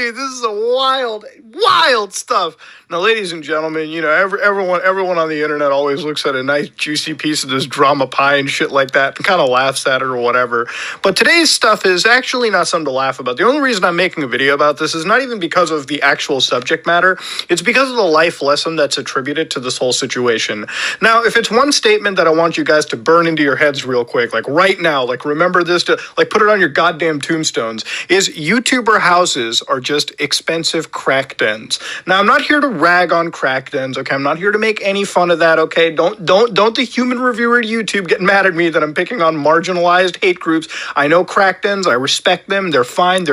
dude, this is a wild stuff. Now, ladies and gentlemen, you know, everyone on the internet always looks at a nice juicy piece of this drama pie and shit like that and kind of laughs at it or whatever. But today's stuff is actually not something to laugh about. The only reason I'm making a video about this is not even because of the actual subject matter. It's because of the life lesson that's attributed to this whole situation. Now, if it's one statement that I want you guys to burn into your heads real quick, like right now, like remember this, to like put it on your goddamn tombstones, is YouTuber houses are just expensive crack dens. Now, I'm not here to rag on crack dens, okay? I'm not here to make any fun of that, okay? Don't the human reviewer at YouTube get mad at me that I'm picking on marginalized hate groups. I know crack dens, I respect them, they're fine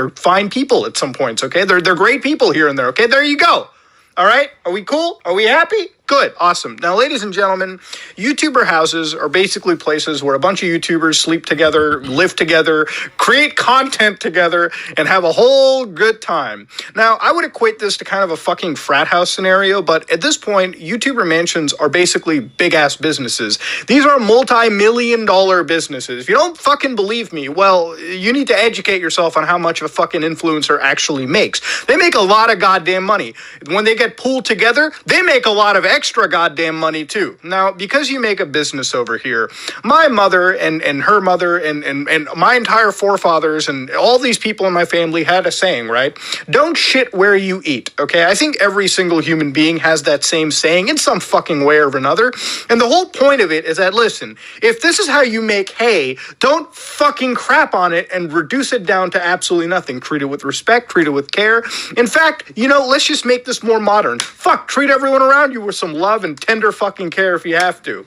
people at some points, okay? They're great people here and there, okay? There you go. All right? Are we cool? Are we happy? Good. Awesome. Now, ladies and gentlemen, YouTuber houses are basically places where a bunch of YouTubers sleep together, live together, create content together, and have a whole good time. Now, I would equate this to kind of a fucking frat house scenario, but at this point, YouTuber mansions are basically big-ass businesses. These are multi-million-dollar businesses. If you don't fucking believe me, well, you need to educate yourself on how much a fucking influencer actually makes. They make a lot of goddamn money. When they get pulled together, they make a lot of extra goddamn money too. Now, because you make a business over here, my mother and her mother and my entire forefathers and all these people in my family had a saying, right? Don't shit where you eat, okay? I think every single human being has that same saying in some fucking way or another. And the whole point of it is that, listen, if this is how you make hay, don't fucking crap on it and reduce it down to absolutely nothing. Treat it with respect, treat it with care. In fact, you know, let's just make this more modern. Fuck, treat everyone around you with some love and tender fucking care if you have to.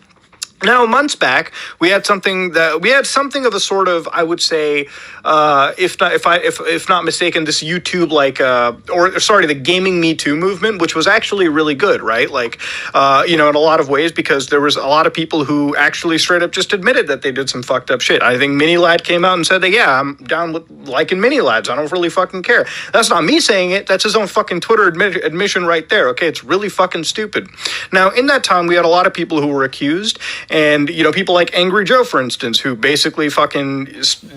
Now, months back, we had something of a sort of, I would say, if not mistaken, this YouTube the gaming Me Too movement, which was actually really good, right? Like, in a lot of ways, because there was a lot of people who actually straight up just admitted that they did some fucked up shit. I think Mini Lad came out and said that, yeah, I'm down with liking Mini Lads. I don't really fucking care. That's not me saying it. That's his own fucking Twitter admission right there. Okay, it's really fucking stupid. Now, in that time, we had a lot of people who were accused. And, people like Angry Joe, for instance, who basically fucking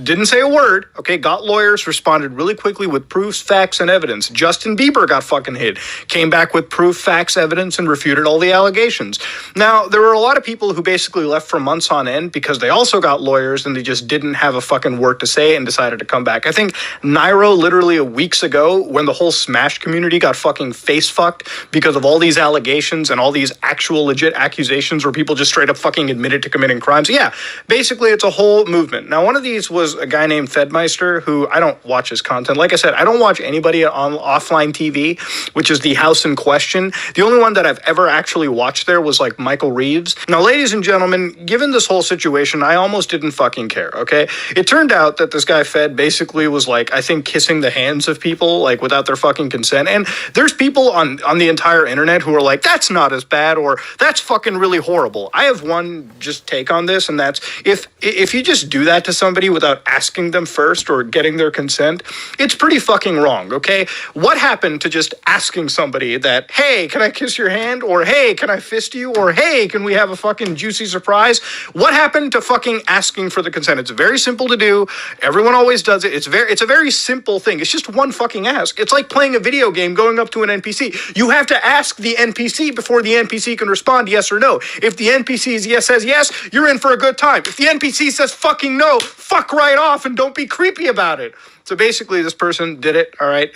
didn't say a word, okay, got lawyers, responded really quickly with proofs, facts, and evidence. Justin Bieber got fucking hit, came back with proof, facts, evidence, and refuted all the allegations. Now, there were a lot of people who basically left for months on end because they also got lawyers and they just didn't have a fucking word to say and decided to come back. I think Nairo, literally weeks ago, when the whole Smash community got fucking face-fucked because of all these allegations and all these actual legit accusations where people just straight up fucking admitted to committing crimes. Yeah, basically it's a whole movement. Now, one of these was a guy named Fedmeister, who I don't watch his content. Like I said, I don't watch anybody on offline TV, which is the house in question. The only one that I've ever actually watched there was like Michael Reeves. Now, ladies and gentlemen, given this whole situation, I almost didn't fucking care, okay? It turned out that this guy Fed basically was like, I think, kissing the hands of people, like without their fucking consent. And there's people on the entire internet who are like, that's not as bad, or that's fucking really horrible. I have one just take on this, and that's if you just do that to somebody without asking them first or getting their consent, it's pretty fucking wrong, okay? What happened to just asking somebody that, hey, can I kiss your hand? Or hey, can I fist you? Or hey, can we have a fucking juicy surprise? What happened to fucking asking for the consent? It's very simple to do. Everyone always does it. It's a very simple thing. It's just one fucking ask. It's like playing a video game, going up to an NPC. You have to ask the NPC before the NPC can respond yes or no. If the NPC says yes, you're in for a good time. If the NPC says fucking no, fuck right off and don't be creepy about it. So basically, this person did it, all right?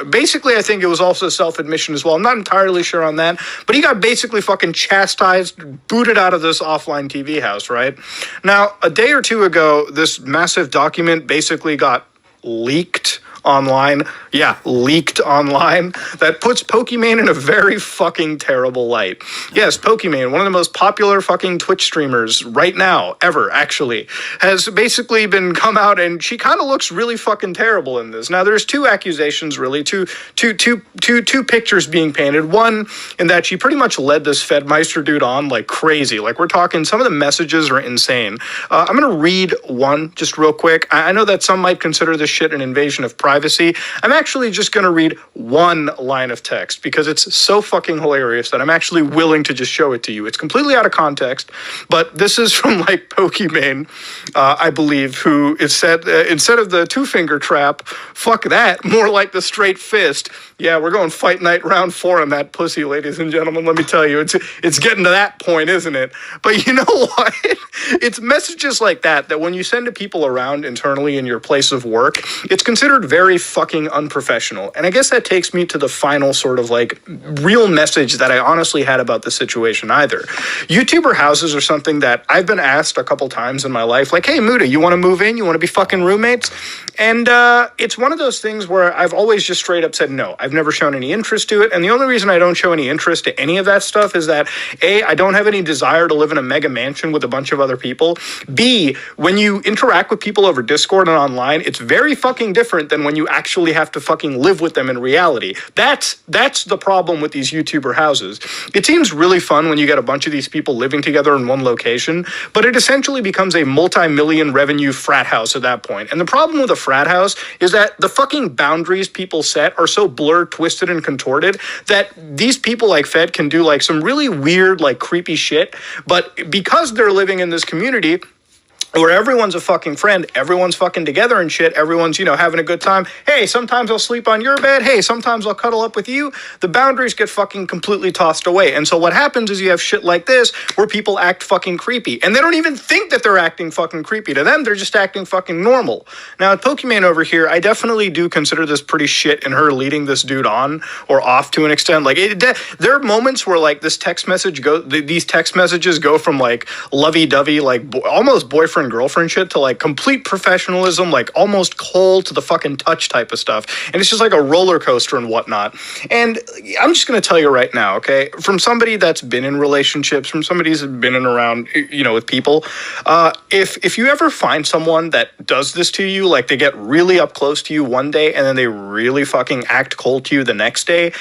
Basically, I think it was also self-admission as well. I'm not entirely sure on that, but he got basically fucking chastised, booted out of this offline TV house, right? Now, a day or two ago, this massive document basically got leaked online. Yeah, leaked online. That puts Pokimane in a very fucking terrible light. Yes, Pokimane, one of the most popular fucking Twitch streamers right now, ever, actually, has basically been come out, and she kind of looks really fucking terrible in this. Now, there's two accusations, really, two pictures being painted. One, in that she pretty much led this Fedmeister dude on like crazy. Like, we're talking, some of the messages are insane. I'm going to read one just real quick. I know that some might consider this shit an invasion of privacy. privacy, I'm actually just going to read one line of text because it's so fucking hilarious that I'm actually willing to just show it to you. It's completely out of context, but this is from like Pokimane, I believe, who is said, instead of the two-finger trap, fuck that, more like the straight fist. Yeah, we're going fight night round 4 on that pussy, ladies and gentlemen. Let me tell you, it's getting to that point, isn't it? But you know what? It's messages like that when you send to people around internally in your place of work, it's considered very fucking unprofessional. And I guess that takes me to the final sort of like real message that I honestly had about the situation either. YouTuber houses are something that I've been asked a couple times in my life, like, hey, Muda, you want to move in? You want to be fucking roommates? And it's one of those things where I've always just straight up said no. I've never shown any interest to it. And the only reason I don't show any interest to any of that stuff is that, A, I don't have any desire to live in a mega mansion with a bunch of other people. B, when you interact with people over Discord and online, it's very fucking different than when you actually have to fucking live with them in reality. That's the problem with these YouTuber houses. It seems really fun when you get a bunch of these people living together in one location, but it essentially becomes a multi-million revenue frat house at that point. And the problem with a frat house is that the fucking boundaries people set are so blurred, twisted, and contorted that these people like Fed can do like some really weird, like creepy shit. But because they're living in this community where everyone's a fucking friend, everyone's fucking together and shit, everyone's, having a good time. Hey, sometimes I'll sleep on your bed. Hey, sometimes I'll cuddle up with you. The boundaries get fucking completely tossed away. And so what happens is you have shit like this where people act fucking creepy. And they don't even think that they're acting fucking creepy. To them, they're just acting fucking normal. Now, at Pokimane over here, I definitely do consider this pretty shit in her leading this dude on or off to an extent. Like, there are moments where, like, these text messages go from, like, lovey-dovey, like, almost boyfriend girlfriend shit to like complete professionalism, like almost cold to the fucking touch type of stuff. And it's just like a roller coaster and whatnot. And I'm just going to tell you right now, okay, from somebody that's been in relationships, from somebody who's been in around, with people, if you ever find someone that does this to you, like they get really up close to you one day and then they really fucking act cold to you the next day,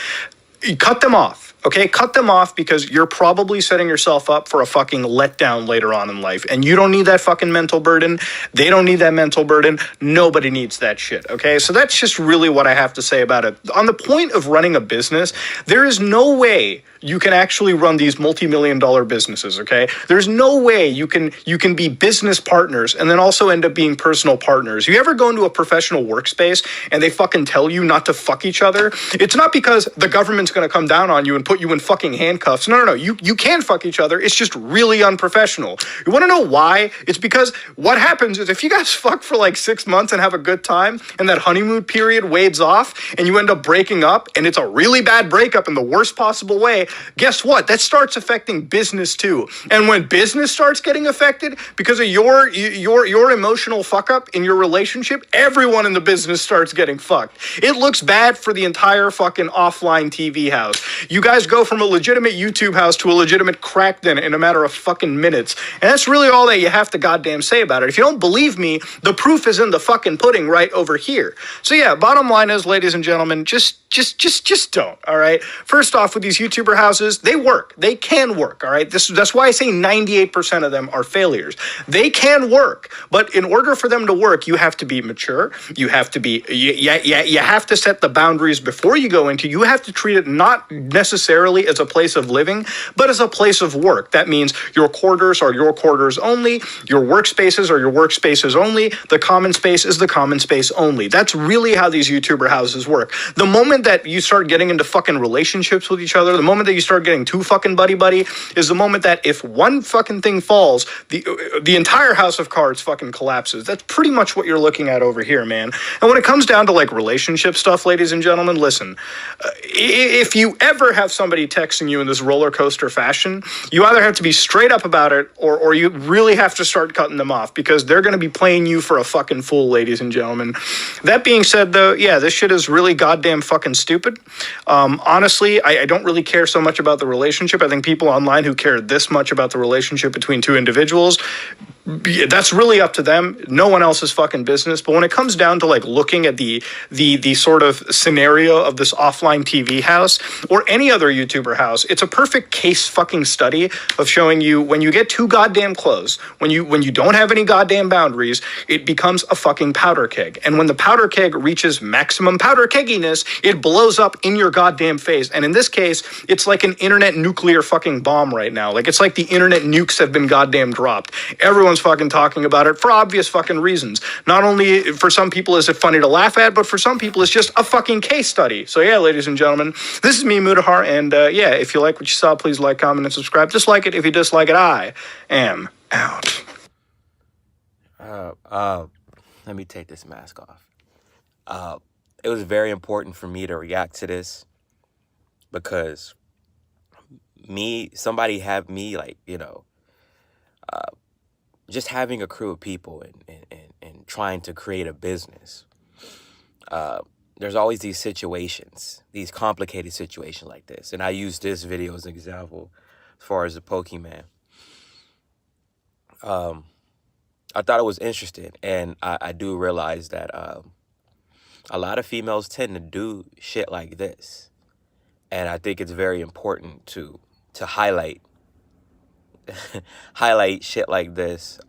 cut them off. Okay, cut them off because you're probably setting yourself up for a fucking letdown later on in life. And you don't need that fucking mental burden. They don't need that mental burden. Nobody needs that shit, okay? So that's just really what I have to say about it. On the point of running a business, there is no way you can actually run these multi-million-dollar businesses, okay? There's no way you can be business partners and then also end up being personal partners. You ever go into a professional workspace and they fucking tell you not to fuck each other? It's not because the government's going to come down on you and put you in fucking handcuffs. No. You can fuck each other. It's just really unprofessional. You want to know why? It's because what happens is if you guys fuck for like 6 months and have a good time and that honeymoon period waves off and you end up breaking up and it's a really bad breakup in the worst possible way, guess what? That starts affecting business too. And when business starts getting affected because of your emotional fuck up in your relationship, everyone in the business starts getting fucked. It looks bad for the entire fucking offline TV house. You guys go from a legitimate YouTube house to a legitimate crack den in a matter of fucking minutes. And that's really all that you have to goddamn say about it. If you don't believe me, the proof is in the fucking pudding right over here. So yeah, bottom line is, ladies and gentlemen, just don't, all right? First off, with these YouTuber houses, they work. They can work, all right? That's why I say 98% of them are failures. They can work, but in order for them to work, you have to be mature. You have to be, you have to set the boundaries before you go into. You have to treat it not necessarily as a place of living, but as a place of work. That means your quarters are your quarters only. Your workspaces are your workspaces only. The common space is the common space only. That's really how these YouTuber houses work. The moment that you start getting into fucking relationships with each other, the moment that you start getting too fucking buddy-buddy, is the moment that if one fucking thing falls, the entire house of cards fucking collapses. That's pretty much what you're looking at over here, man. And when it comes down to like relationship stuff, ladies and gentlemen, listen, if you ever have somebody texting you in this roller coaster fashion, you either have to be straight up about it or you really have to start cutting them off because they're going to be playing you for a fucking fool, ladies and gentlemen. That being said, though, yeah, this shit is really goddamn fucking stupid. Honestly, I don't really care so much about the relationship. I think people online who care this much about the relationship between two individuals that's really up to them. No one else's fucking business. But when it comes down to like looking at the sort of scenario of this offline TV house or any other YouTuber house, it's a perfect case fucking study of showing you when you get too goddamn close, when you don't have any goddamn boundaries, it becomes a fucking powder keg. And when the powder keg reaches maximum powder kegginess, it blows up in your goddamn face. And in this case, it's like an internet nuclear fucking bomb right now. Like it's like the internet nukes have been goddamn dropped. Everyone's fucking talking about it for obvious fucking reasons. Not only for some people is it funny to laugh at, but for some people it's just a fucking case study. So yeah, ladies and gentlemen, this is me, Mudahar, and yeah, if you like what you saw, please like, comment, and subscribe. Dislike it if you dislike it. I am out. Let me take this mask off. It was very important for me to react to this because somebody had me like, just having a crew of people and trying to create a business. There's always these situations, these complicated situations like this. And I use this video as an example as far as the Pokimane. I thought it was interesting, and I do realize that a lot of females tend to do shit like this. And I think it's very important to highlight highlight shit like this.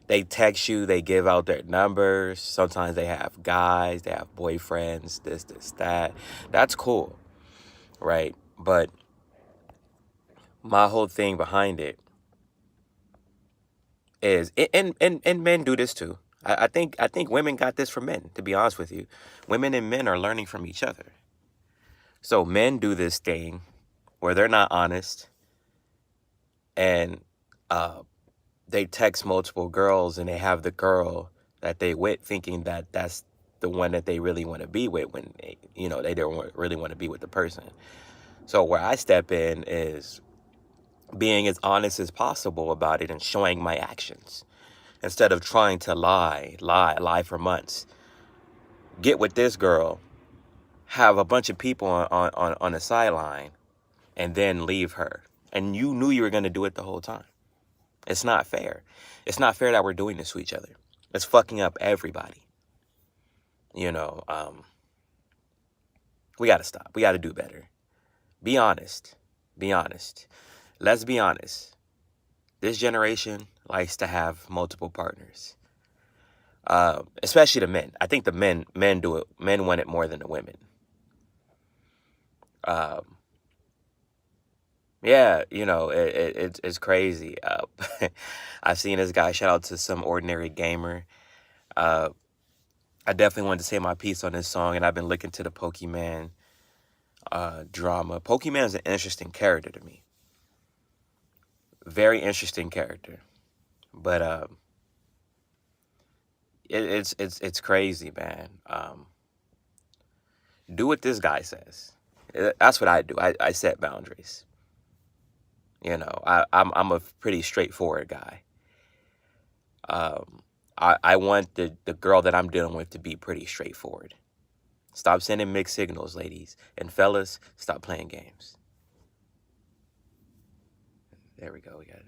They text you, they give out their numbers. Sometimes they have guys, they have boyfriends, this, that. That's cool, right? But my whole thing behind it is, and men do this too. I think women got this from men, to be honest with you. Women and men are learning from each other. So men do this thing where they're not honest, and they text multiple girls, and they have the girl that they with thinking that that's the one that they really want to be with when they don't really want to be with the person. So where I step in is being as honest as possible about it and showing my actions instead of trying to lie for months. Get with this girl, have a bunch of people on the sideline, and then leave her. And you knew you were going to do it the whole time. It's not fair. It's not fair that we're doing this to each other. It's fucking up everybody. We got to stop. We got to do better. Be honest. Be honest. Let's be honest. This generation likes to have multiple partners. Especially the men. I think the men do it. Men want it more than the women. Yeah, it's crazy. I've seen this guy, shout out to SomeOrdinaryGamer. I definitely wanted to say my piece on this song, and I've been looking to the Pokimane drama. Pokimane is an interesting character to me. Very interesting character. But it's crazy, man. Do what this guy says. That's what I do. I set boundaries. I'm a pretty straightforward guy. I want the girl that I'm dealing with to be pretty straightforward. Stop sending mixed signals, ladies. And fellas, stop playing games. There we go. We got it.